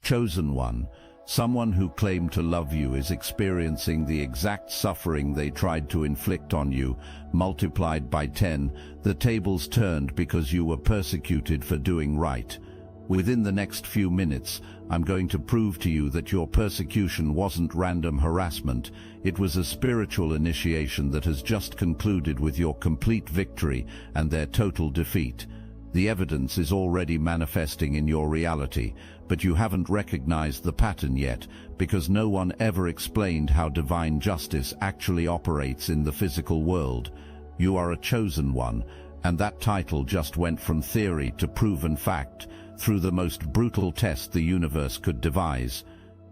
Chosen one, someone who claimed to love you, is experiencing the exact suffering they tried to inflict on you, multiplied by 10. The tables turned because you were persecuted for doing right. Within the next few minutes, I'm going to prove to you that your persecution wasn't random harassment. It was a spiritual initiation that has just concluded with your complete victory and their total defeat. The evidence is already manifesting in your reality, but you haven't recognized the pattern yet, because no one ever explained how divine justice actually operates in the physical world. You are a chosen one, and that title just went from theory to proven fact, through the most brutal test the universe could devise.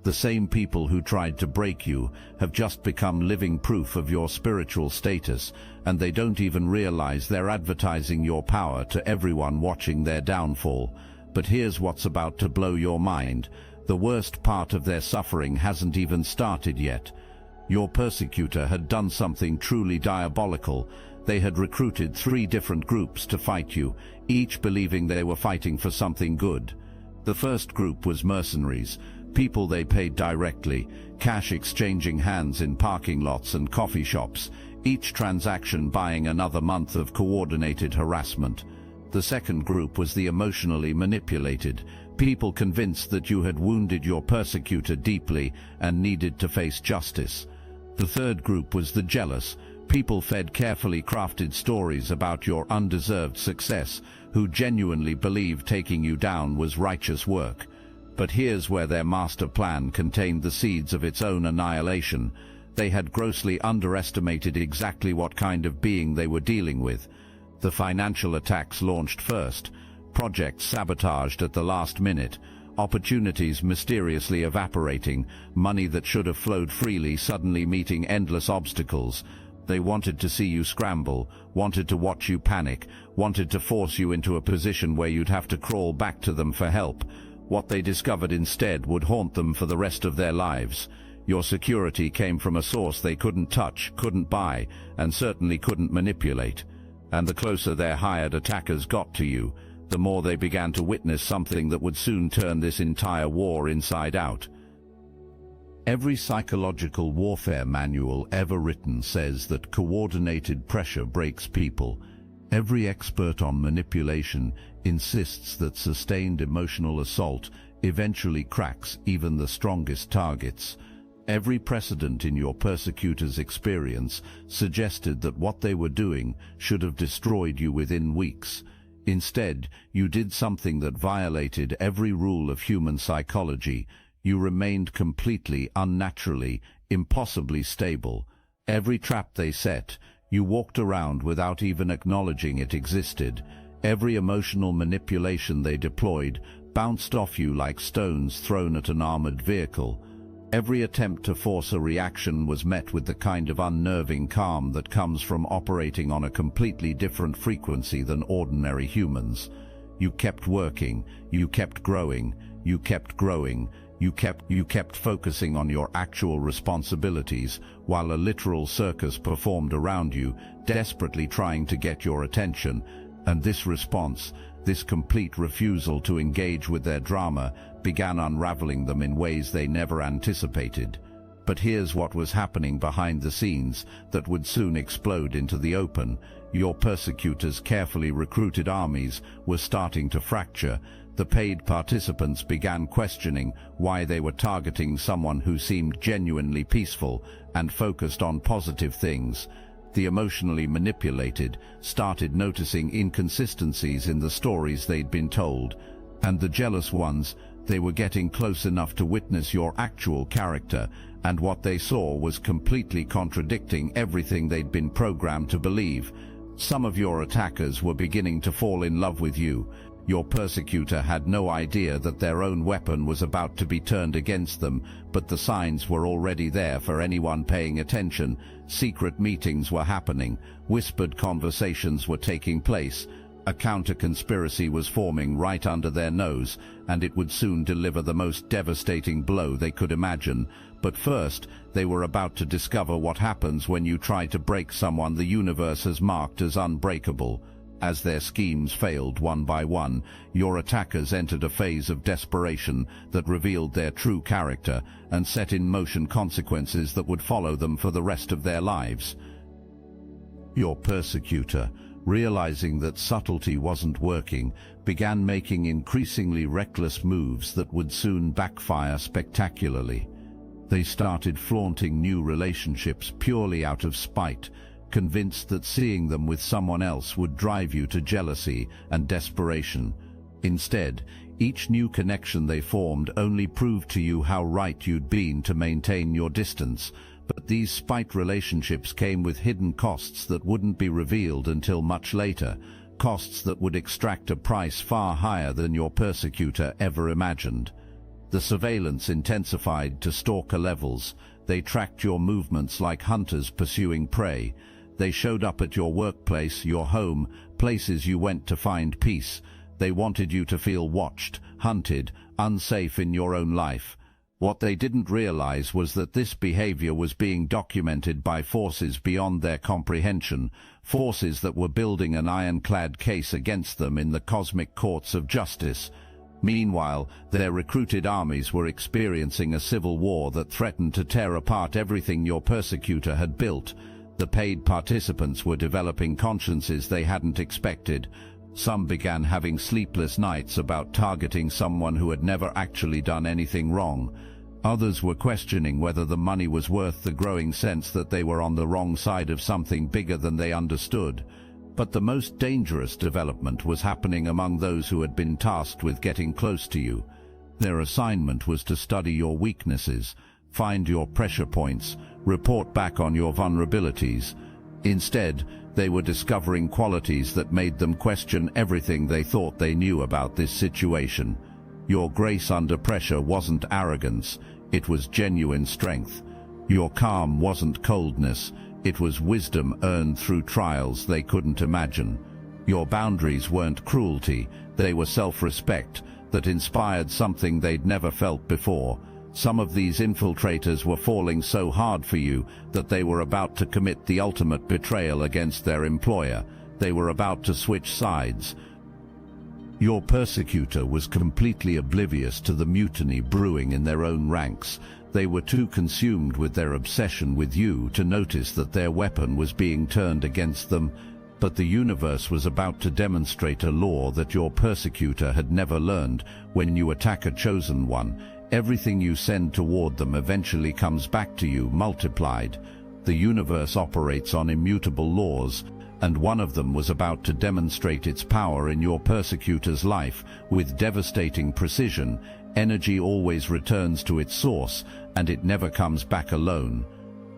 The same people who tried to break you have just become living proof of your spiritual status, and they don't even realize they're advertising your power to everyone watching their downfall. But here's what's about to blow your mind. The worst part of their suffering hasn't even started yet. Your persecutor had done something truly diabolical. They had recruited 3 different groups to fight you, each believing they were fighting for something good. The first group was mercenaries, people they paid directly, cash exchanging hands in parking lots and coffee shops, each transaction buying another month of coordinated harassment. The second group was the emotionally manipulated, people convinced that you had wounded your persecutor deeply and needed to face justice. The third group was the jealous, people fed carefully crafted stories about your undeserved success, who genuinely believed taking you down was righteous work. But here's where their master plan contained the seeds of its own annihilation. They had grossly underestimated exactly what kind of being they were dealing with. The financial attacks launched first, projects sabotaged at the last minute, opportunities mysteriously evaporating, money that should have flowed freely suddenly meeting endless obstacles. They wanted to see you scramble, wanted to watch you panic, wanted to force you into a position where you'd have to crawl back to them for help. What they discovered instead would haunt them for the rest of their lives. Your security came from a source they couldn't touch, couldn't buy, and certainly couldn't manipulate. And the closer their hired attackers got to you, the more they began to witness something that would soon turn this entire war inside out. Every psychological warfare manual ever written says that coordinated pressure breaks people. Every expert on manipulation insists that sustained emotional assault eventually cracks even the strongest targets. Every precedent in your persecutor's experience suggested that what they were doing should have destroyed you within weeks. Instead, you did something that violated every rule of human psychology. You remained completely, unnaturally, impossibly stable. Every trap they set, you walked around without even acknowledging it existed. Every emotional manipulation they deployed bounced off you like stones thrown at an armored vehicle. Every attempt to force a reaction was met with the kind of unnerving calm that comes from operating on a completely different frequency than ordinary humans. You kept working, you kept growing, you kept growing, you kept focusing on your actual responsibilities, while a literal circus performed around you, desperately trying to get your attention. And this response, this complete refusal to engage with their drama, began unraveling them in ways they never anticipated. But here's what was happening behind the scenes that would soon explode into the open. Your persecutors' carefully recruited armies were starting to fracture. The paid participants began questioning why they were targeting someone who seemed genuinely peaceful and focused on positive things. The emotionally manipulated started noticing inconsistencies in the stories they'd been told, and the jealous ones, they were getting close enough to witness your actual character, and what they saw was completely contradicting everything they'd been programmed to believe. Some of your attackers were beginning to fall in love with you. Your persecutor had no idea that their own weapon was about to be turned against them, but the signs were already there for anyone paying attention. Secret meetings were happening, whispered conversations were taking place. A counter-conspiracy was forming right under their nose, and it would soon deliver the most devastating blow they could imagine. But first, they were about to discover what happens when you try to break someone the universe has marked as unbreakable. As their schemes failed one by one, your attackers entered a phase of desperation that revealed their true character and set in motion consequences that would follow them for the rest of their lives. Your persecutor, realizing that subtlety wasn't working, began making increasingly reckless moves that would soon backfire spectacularly. They started flaunting new relationships purely out of spite, convinced that seeing them with someone else would drive you to jealousy and desperation. Instead, each new connection they formed only proved to you how right you'd been to maintain your distance. But these spite relationships came with hidden costs that wouldn't be revealed until much later, costs that would extract a price far higher than your persecutor ever imagined. The surveillance intensified to stalker levels. They tracked your movements like hunters pursuing prey. They showed up at your workplace, your home, places you went to find peace. They wanted you to feel watched, hunted, unsafe in your own life. What they didn't realize was that this behavior was being documented by forces beyond their comprehension, forces that were building an ironclad case against them in the cosmic courts of justice. Meanwhile, their recruited armies were experiencing a civil war that threatened to tear apart everything your persecutor had built. The paid participants were developing consciences they hadn't expected. Some began having sleepless nights about targeting someone who had never actually done anything wrong. Others were questioning whether the money was worth the growing sense that they were on the wrong side of something bigger than they understood. But the most dangerous development was happening among those who had been tasked with getting close to you. Their assignment was to study your weaknesses, find your pressure points, report back on your vulnerabilities. Instead, they were discovering qualities that made them question everything they thought they knew about this situation. Your grace under pressure wasn't arrogance, it was genuine strength. Your calm wasn't coldness, it was wisdom earned through trials they couldn't imagine. Your boundaries weren't cruelty, they were self-respect that inspired something they'd never felt before. Some of these infiltrators were falling so hard for you that they were about to commit the ultimate betrayal against their employer. They were about to switch sides. Your persecutor was completely oblivious to the mutiny brewing in their own ranks. They were too consumed with their obsession with you to notice that their weapon was being turned against them. But the universe was about to demonstrate a law that your persecutor had never learned. When you attack a chosen one, everything you send toward them eventually comes back to you multiplied. The universe operates on immutable laws, and one of them was about to demonstrate its power in your persecutor's life. With devastating precision, energy always returns to its source, and it never comes back alone.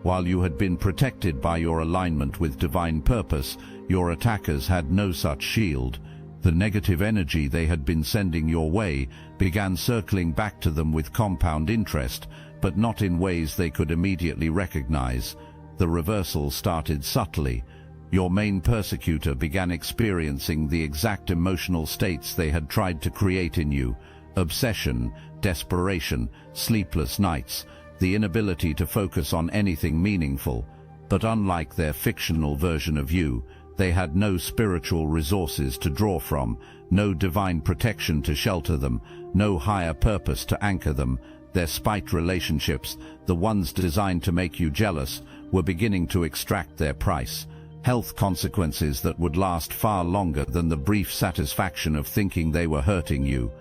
While you had been protected by your alignment with divine purpose, your attackers had no such shield. The negative energy they had been sending your way began circling back to them with compound interest, but not in ways they could immediately recognize. The reversal started subtly. Your main persecutor began experiencing the exact emotional states they had tried to create in you: obsession, desperation, sleepless nights, the inability to focus on anything meaningful. But unlike their fictional version of you, they had no spiritual resources to draw from, no divine protection to shelter them, no higher purpose to anchor them. Their spite relationships, the ones designed to make you jealous, were beginning to extract their price. Health consequences that would last far longer than the brief satisfaction of thinking they were hurting you.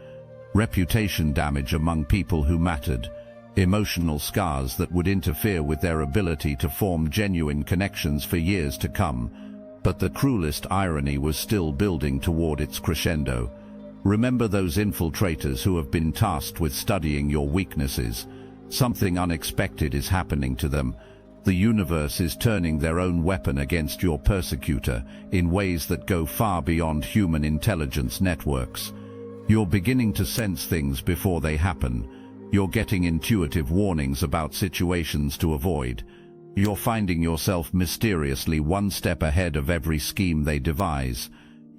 Reputation damage among people who mattered. Emotional scars that would interfere with their ability to form genuine connections for years to come. But the cruelest irony was still building toward its crescendo. Remember those infiltrators who have been tasked with studying your weaknesses. Something unexpected is happening to them. The universe is turning their own weapon against your persecutor in ways that go far beyond human intelligence networks. You're beginning to sense things before they happen. You're getting intuitive warnings about situations to avoid. You're finding yourself mysteriously one step ahead of every scheme they devise.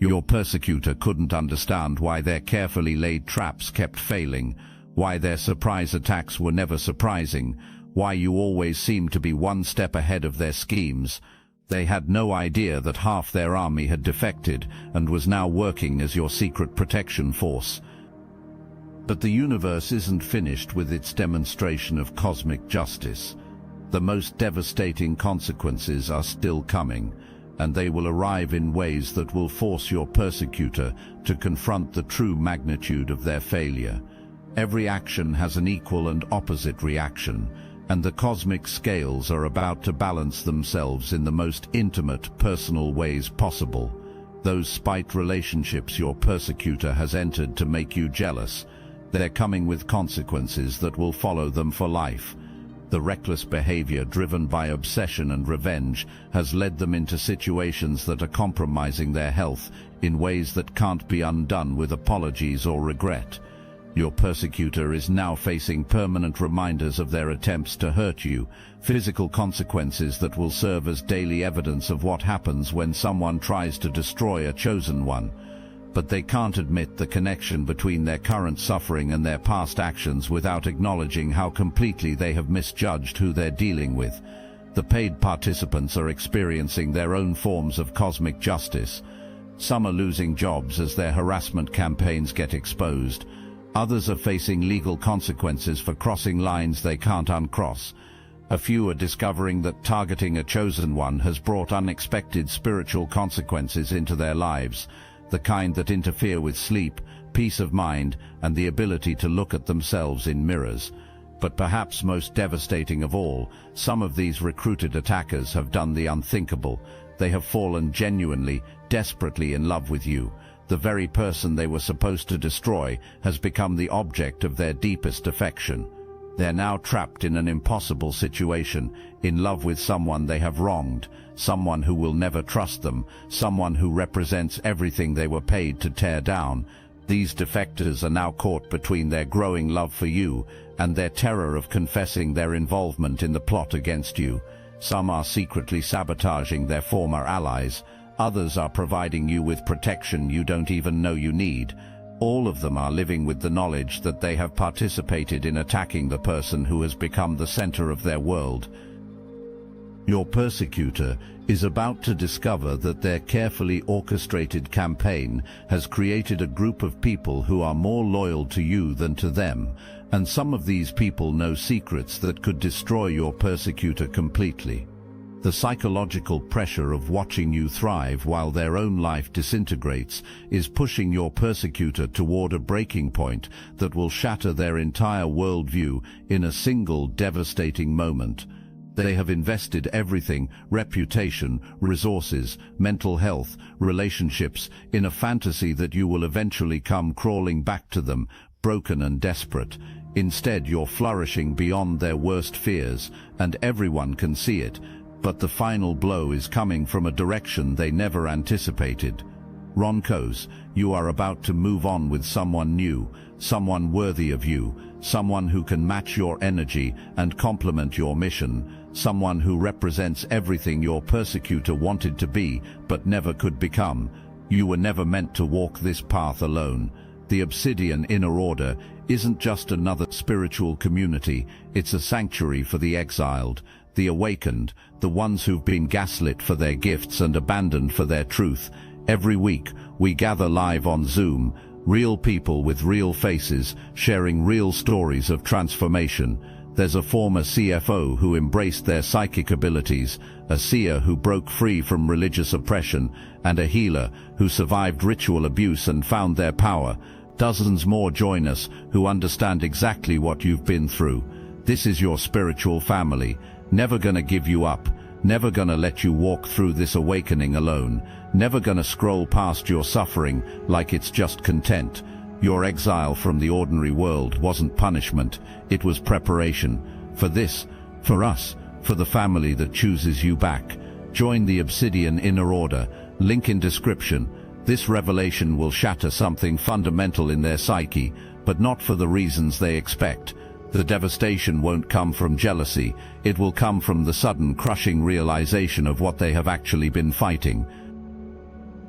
Your persecutor couldn't understand why their carefully laid traps kept failing, why their surprise attacks were never surprising, why you always seemed to be one step ahead of their schemes. They had no idea that half their army had defected and was now working as your secret protection force. But the universe isn't finished with its demonstration of cosmic justice. The most devastating consequences are still coming, and they will arrive in ways that will force your persecutor to confront the true magnitude of their failure. Every action has an equal and opposite reaction, and the cosmic scales are about to balance themselves in the most intimate, personal ways possible. Those spite relationships your persecutor has entered to make you jealous, they're coming with consequences that will follow them for life. The reckless behavior driven by obsession and revenge has led them into situations that are compromising their health in ways that can't be undone with apologies or regret. Your persecutor is now facing permanent reminders of their attempts to hurt you, physical consequences that will serve as daily evidence of what happens when someone tries to destroy a chosen one. But they can't admit the connection between their current suffering and their past actions without acknowledging how completely they have misjudged who they're dealing with. The paid participants are experiencing their own forms of cosmic justice. Some are losing jobs as their harassment campaigns get exposed. Others are facing legal consequences for crossing lines they can't uncross. A few are discovering that targeting a chosen one has brought unexpected spiritual consequences into their lives, the kind that interfere with sleep, peace of mind, and the ability to look at themselves in mirrors. But perhaps most devastating of all, some of these recruited attackers have done the unthinkable. They have fallen genuinely, desperately in love with you. The very person they were supposed to destroy has become the object of their deepest affection. They're now trapped in an impossible situation, in love with someone they have wronged, someone who will never trust them, someone who represents everything they were paid to tear down. These defectors are now caught between their growing love for you and their terror of confessing their involvement in the plot against you. Some are secretly sabotaging their former allies. Others are providing you with protection you don't even know you need. All of them are living with the knowledge that they have participated in attacking the person who has become the center of their world. Your persecutor is about to discover that their carefully orchestrated campaign has created a group of people who are more loyal to you than to them, and some of these people know secrets that could destroy your persecutor completely. The psychological pressure of watching you thrive while their own life disintegrates is pushing your persecutor toward a breaking point that will shatter their entire worldview in a single devastating moment. They have invested everything, reputation, resources, mental health, relationships, in a fantasy that you will eventually come crawling back to them, broken and desperate. Instead, you're flourishing beyond their worst fears, and everyone can see it. But the final blow is coming from a direction they never anticipated. Roncos, you are about to move on with someone new, someone worthy of you, someone who can match your energy and complement your mission, someone who represents everything your persecutor wanted to be but never could become. You were never meant to walk this path alone. The Obsidian Inner Order isn't just another spiritual community, it's a sanctuary for the exiled, the awakened, the ones who've been gaslit for their gifts and abandoned for their truth. Every week, we gather live on Zoom, real people with real faces, sharing real stories of transformation. There's a former CFO who embraced their psychic abilities, a seer who broke free from religious oppression, and a healer who survived ritual abuse and found their power. Dozens more join us who understand exactly what you've been through. This is your spiritual family. Never gonna give you up, never gonna let you walk through this awakening alone, never gonna scroll past your suffering like it's just content. Your exile from the ordinary world wasn't punishment, it was preparation. For this, for us, for the family that chooses you back. Join the Obsidian Inner Order, link in description. This revelation will shatter something fundamental in their psyche, but not for the reasons they expect. The devastation won't come from jealousy, it will come from the sudden crushing realization of what they have actually been fighting.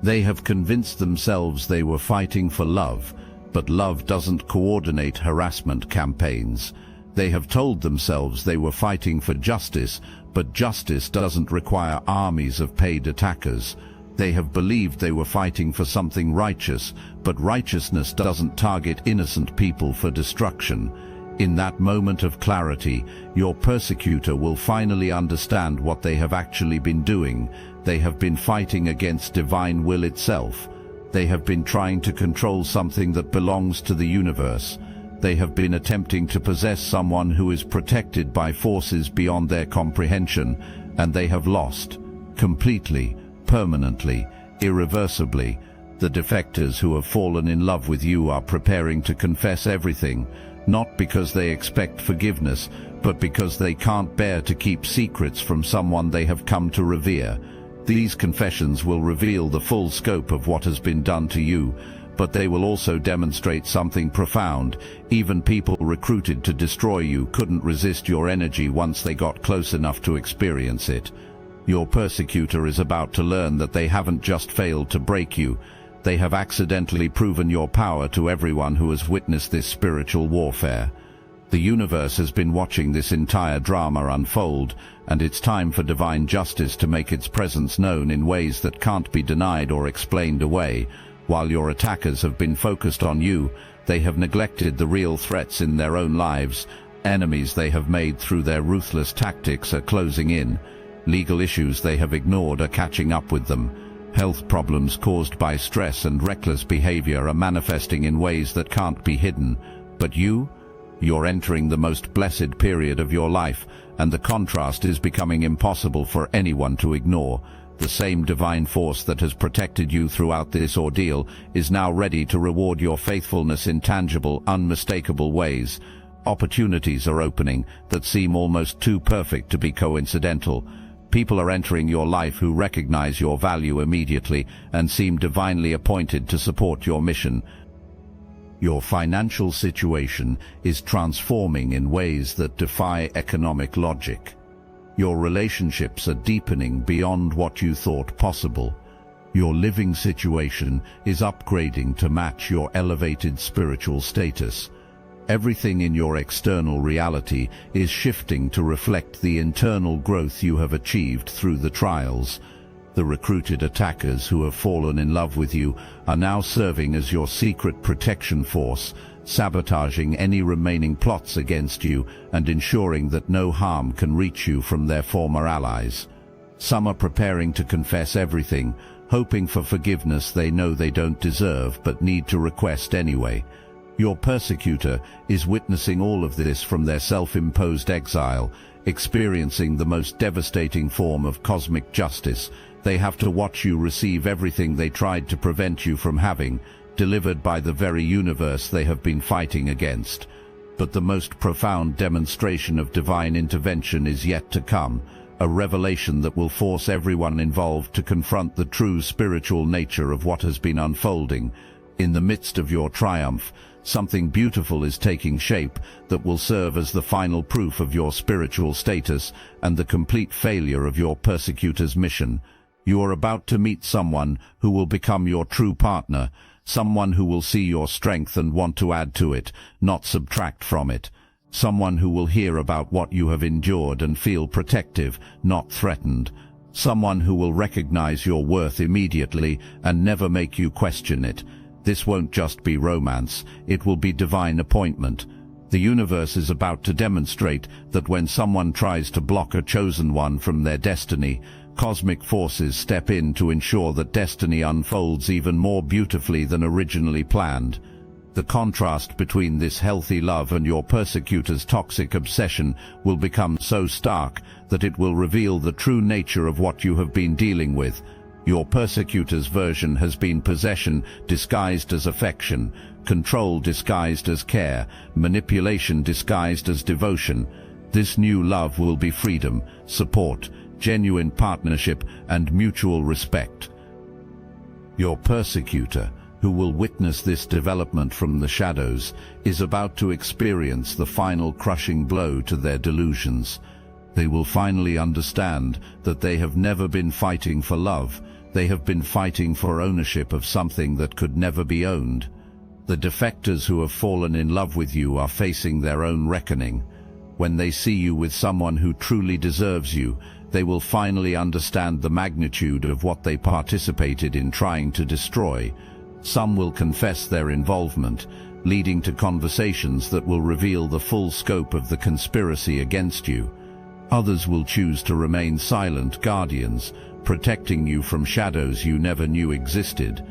They have convinced themselves they were fighting for love, but love doesn't coordinate harassment campaigns. They have told themselves they were fighting for justice, but justice doesn't require armies of paid attackers. They have believed they were fighting for something righteous, but righteousness doesn't target innocent people for destruction. In that moment of clarity, your persecutor will finally understand what they have actually been doing. They have been fighting against divine will itself. They have been trying to control something that belongs to the universe. They have been attempting to possess someone who is protected by forces beyond their comprehension, and they have lost. Completely, permanently, irreversibly. The defectors who have fallen in love with you are preparing to confess everything, not because they expect forgiveness, but because they can't bear to keep secrets from someone they have come to revere. These confessions will reveal the full scope of what has been done to you, but they will also demonstrate something profound. Even people recruited to destroy you couldn't resist your energy once they got close enough to experience it. Your persecutor is about to learn that they haven't just failed to break you, they have accidentally proven your power to everyone who has witnessed this spiritual warfare. The universe has been watching this entire drama unfold, and it's time for divine justice to make its presence known in ways that can't be denied or explained away. While your attackers have been focused on you, they have neglected the real threats in their own lives. Enemies they have made through their ruthless tactics are closing in. Legal issues they have ignored are catching up with them. Health problems caused by stress and reckless behavior are manifesting in ways that can't be hidden. But you're entering the most blessed period of your life, and the contrast is becoming impossible for anyone to ignore. The same divine force that has protected you throughout this ordeal is now ready to reward your faithfulness in tangible, unmistakable ways. Opportunities are opening that seem almost too perfect to be coincidental. People are entering your life who recognize your value immediately and seem divinely appointed to support your mission. Your financial situation is transforming in ways that defy economic logic. Your relationships are deepening beyond what you thought possible. Your living situation is upgrading to match your elevated spiritual status. Everything in your external reality is shifting to reflect the internal growth you have achieved through the trials. The recruited attackers who have fallen in love with you are now serving as your secret protection force, sabotaging any remaining plots against you and ensuring that no harm can reach you from their former allies. Some are preparing to confess everything, hoping for forgiveness they know they don't deserve but need to request anyway. Your persecutor is witnessing all of this from their self-imposed exile, experiencing the most devastating form of cosmic justice. They have to watch you receive everything they tried to prevent you from having, delivered by the very universe they have been fighting against. But the most profound demonstration of divine intervention is yet to come, a revelation that will force everyone involved to confront the true spiritual nature of what has been unfolding. In the midst of your triumph, something beautiful is taking shape that will serve as the final proof of your spiritual status and the complete failure of your persecutor's mission. You are about to meet someone who will become your true partner, someone who will see your strength and want to add to it, not subtract from it. Someone who will hear about what you have endured and feel protective, not threatened. Someone who will recognize your worth immediately and never make you question it. This won't just be romance, it will be divine appointment. The universe is about to demonstrate that when someone tries to block a chosen one from their destiny, cosmic forces step in to ensure that destiny unfolds even more beautifully than originally planned. The contrast between this healthy love and your persecutor's toxic obsession will become so stark that it will reveal the true nature of what you have been dealing with. Your persecutor's version has been possession disguised as affection, control disguised as care, manipulation disguised as devotion. This new love will be freedom, support, genuine partnership, and mutual respect. Your persecutor, who will witness this development from the shadows, is about to experience the final crushing blow to their delusions. They will finally understand that they have never been fighting for love. They have been fighting for ownership of something that could never be owned. The defectors who have fallen in love with you are facing their own reckoning. When they see you with someone who truly deserves you, they will finally understand the magnitude of what they participated in trying to destroy. Some will confess their involvement, leading to conversations that will reveal the full scope of the conspiracy against you. Others will choose to remain silent guardians, protecting you from shadows you never knew existed.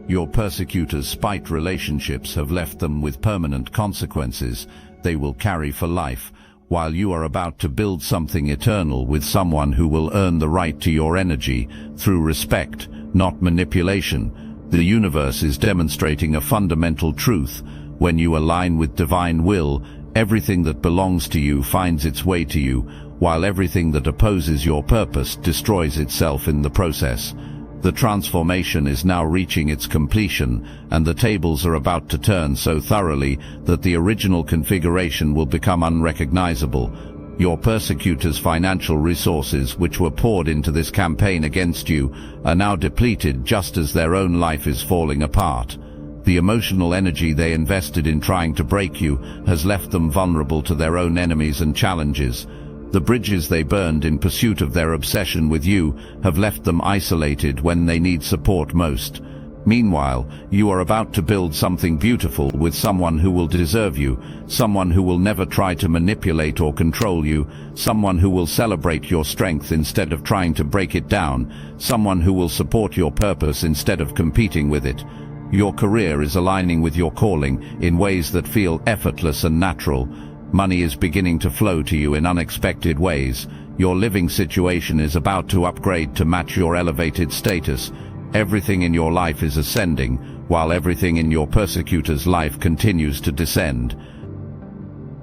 Your persecutors' spite relationships have left them with permanent consequences they will carry for life, while you are about to build something eternal with someone who will earn the right to your energy through respect, not manipulation. The universe is demonstrating a fundamental truth. When you align with divine will, everything that belongs to you finds its way to you, while everything that opposes your purpose destroys itself in the process. The transformation is now reaching its completion, and the tables are about to turn so thoroughly that the original configuration will become unrecognizable. Your persecutors' financial resources, which were poured into this campaign against you, are now depleted just as their own life is falling apart. The emotional energy they invested in trying to break you has left them vulnerable to their own enemies and challenges. The bridges they burned in pursuit of their obsession with you have left them isolated when they need support most. Meanwhile, you are about to build something beautiful with someone who will deserve you, someone who will never try to manipulate or control you, someone who will celebrate your strength instead of trying to break it down, someone who will support your purpose instead of competing with it. Your career is aligning with your calling in ways that feel effortless and natural. Money is beginning to flow to you in unexpected ways. Your living situation is about to upgrade to match your elevated status. Everything in your life is ascending, while everything in your persecutor's life continues to descend.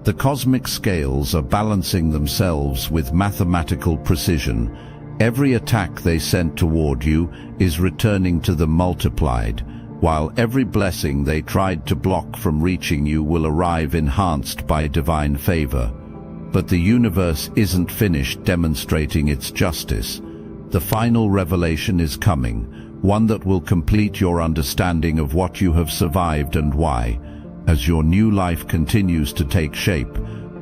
The cosmic scales are balancing themselves with mathematical precision. Every attack they sent toward you is returning to them multiplied, while every blessing they tried to block from reaching you will arrive enhanced by divine favor. But the universe isn't finished demonstrating its justice. The final revelation is coming, one that will complete your understanding of what you have survived and why. As your new life continues to take shape,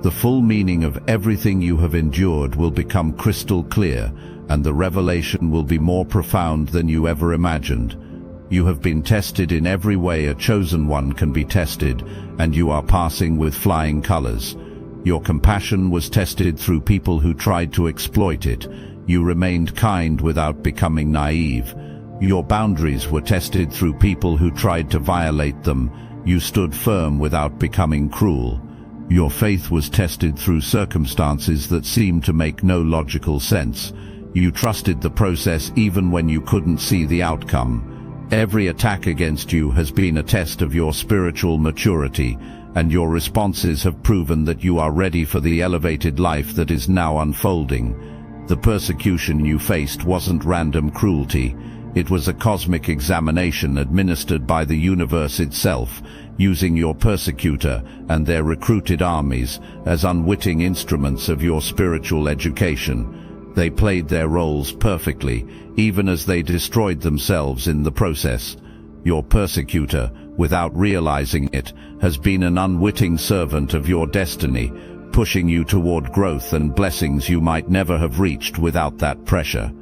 the full meaning of everything you have endured will become crystal clear, and the revelation will be more profound than you ever imagined. You have been tested in every way a chosen one can be tested, and you are passing with flying colors. Your compassion was tested through people who tried to exploit it. You remained kind without becoming naive. Your boundaries were tested through people who tried to violate them. You stood firm without becoming cruel. Your faith was tested through circumstances that seemed to make no logical sense. You trusted the process even when you couldn't see the outcome. Every attack against you has been a test of your spiritual maturity, and your responses have proven that you are ready for the elevated life that is now unfolding. The persecution you faced wasn't random cruelty. It was a cosmic examination administered by the universe itself, using your persecutor and their recruited armies as unwitting instruments of your spiritual education. They played their roles perfectly, even as they destroyed themselves in the process. Your persecutor, without realizing it, has been an unwitting servant of your destiny, pushing you toward growth and blessings you might never have reached without that pressure.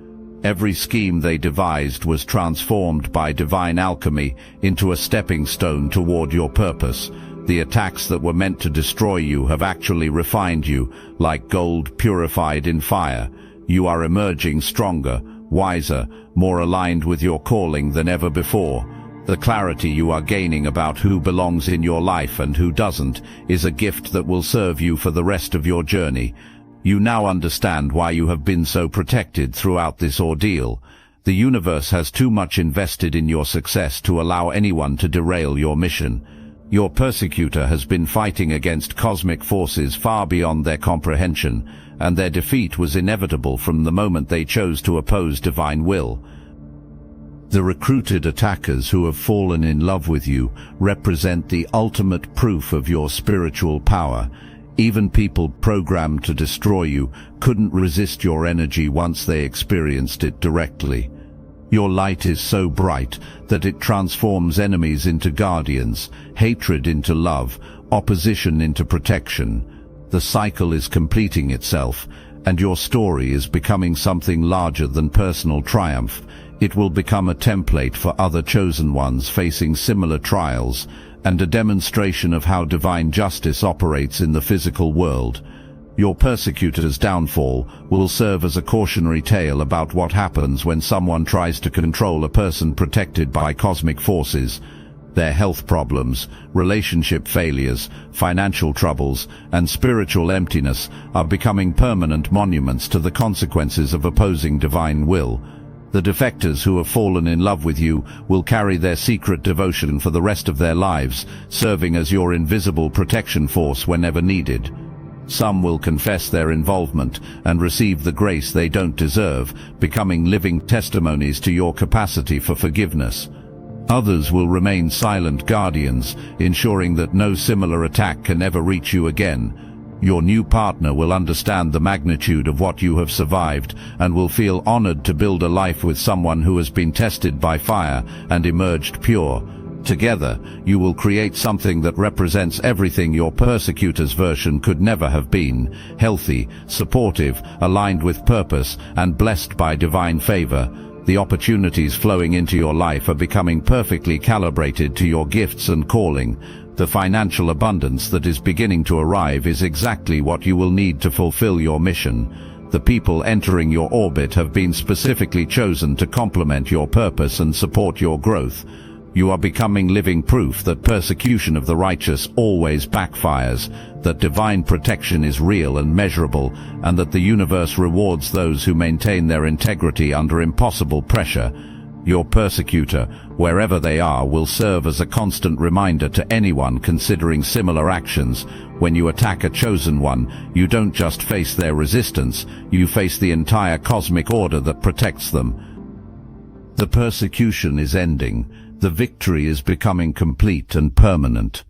Every scheme they devised was transformed by divine alchemy into a stepping stone toward your purpose. The attacks that were meant to destroy you have actually refined you, like gold purified in fire. You are emerging stronger, wiser, more aligned with your calling than ever before. The clarity you are gaining about who belongs in your life and who doesn't is a gift that will serve you for the rest of your journey. You now understand why you have been so protected throughout this ordeal. The universe has too much invested in your success to allow anyone to derail your mission. Your persecutor has been fighting against cosmic forces far beyond their comprehension, and their defeat was inevitable from the moment they chose to oppose divine will. The recruited attackers who have fallen in love with you represent the ultimate proof of your spiritual power. Even people programmed to destroy you couldn't resist your energy once they experienced it directly. Your light is so bright that it transforms enemies into guardians, hatred into love, opposition into protection. The cycle is completing itself, and your story is becoming something larger than personal triumph. It will become a template for other chosen ones facing similar trials, and a demonstration of how divine justice operates in the physical world. Your persecutor's downfall will serve as a cautionary tale about what happens when someone tries to control a person protected by cosmic forces. Their health problems, relationship failures, financial troubles, and spiritual emptiness are becoming permanent monuments to the consequences of opposing divine will. The defectors who have fallen in love with you will carry their secret devotion for the rest of their lives, serving as your invisible protection force whenever needed. Some will confess their involvement and receive the grace they don't deserve, becoming living testimonies to your capacity for forgiveness. Others will remain silent guardians, ensuring that no similar attack can ever reach you again. Your new partner will understand the magnitude of what you have survived and will feel honored to build a life with someone who has been tested by fire and emerged pure. Together, you will create something that represents everything your persecutor's version could never have been: healthy, supportive, aligned with purpose, and blessed by divine favor. The opportunities flowing into your life are becoming perfectly calibrated to your gifts and calling. The financial abundance that is beginning to arrive is exactly what you will need to fulfill your mission. The people entering your orbit have been specifically chosen to complement your purpose and support your growth. You are becoming living proof that persecution of the righteous always backfires, that divine protection is real and measurable, and that the universe rewards those who maintain their integrity under impossible pressure. Your persecutor, wherever they are, will serve as a constant reminder to anyone considering similar actions. When you attack a chosen one, you don't just face their resistance, you face the entire cosmic order that protects them. The persecution is ending. The victory is becoming complete and permanent.